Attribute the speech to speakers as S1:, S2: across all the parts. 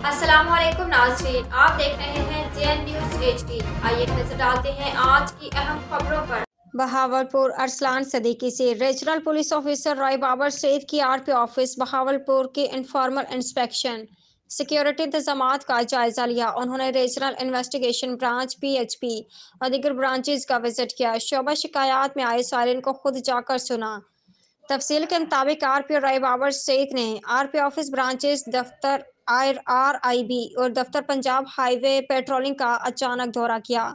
S1: السلام علیکم ناظرین، آپ دیکھ رہے ہیں JN نیوز HD۔ آئیے نظر ڈالتے ہیں آج کی اہم خبروں پر۔
S2: بہاولپور ارسلان صدیقی سے ریجنل پولیس آفیسر رائے بابر سعید کی RPO آفس بہاولپور کی انفارمل انسپیکشن سیکیورٹی انتظامات کا جائزہ لیا۔ انہوں نے ریجنل انویسٹیگیشن برانچ PHP اور دیگر برانچز کا وزٹ کیا۔ شعبہ شکایات میں آئے سائرن کو خود جا کر سنا۔ تفصیل کے مطابق RPO رائے بابر سعید نے RPO آفس برانچز، دفتر RIB اور دفتر پنجاب ہائی وے پیٹرولنگ کا اچانک دورہ کیا۔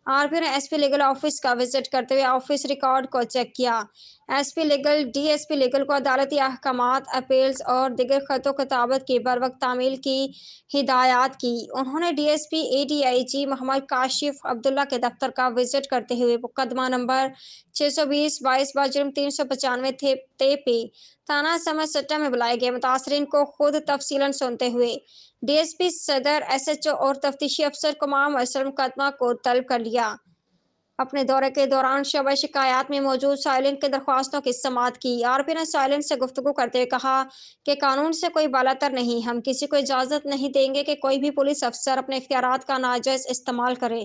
S2: RPO نے SP لیگل آفس کا وزٹ کرتے ہوئے آفس ریکارڈ کو چیک کیا۔ SP لیگل DSP لیگل کو عدالتی احکامات، اپیلز اور دیگر خط و خطابت کی بروقت تعمیل کی ہدایات کی۔ انہوں نے DSP ADIG محمد کاشف عبداللہ کے دفتر کا وزٹ کرتے ہوئے مقدمہ نمبر 620/22 بجرم 395 پہ تھانہ سمر سٹہ میں بلائے گئے متاثرین کو خود تفصیلاً سنتے ہوئے DSP صدر SHO اور تفتیشی افسر کو معاملہ مقدمہ کو طلب کر لیا۔ اپنے دورے کے دوران شعبہ شکایات میں موجود سائلین کی درخواستوں کی سماعت کی۔ RPO نے سائلین سے گفتگو کرتے ہوئے کہا کہ قانون سے کوئی بالاتر نہیں، ہم کسی کو اجازت نہیں دیں گے کہ کوئی بھی پولیس افسر اپنے اختیارات کا ناجائز استعمال کرے۔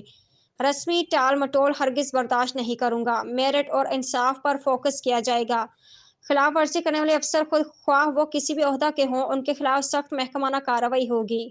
S2: رسمی ٹال مٹول ہرگز برداشت نہیں کروں گا۔ میرٹ اور انصاف پر فوکس کیا جائے گا۔ خلاف ورزی کرنے والے افسر خود خواہ وہ کسی بھی عہدہ کے ہوں، ان کے خلاف سخت محکمانہ کارروائی ہوگی۔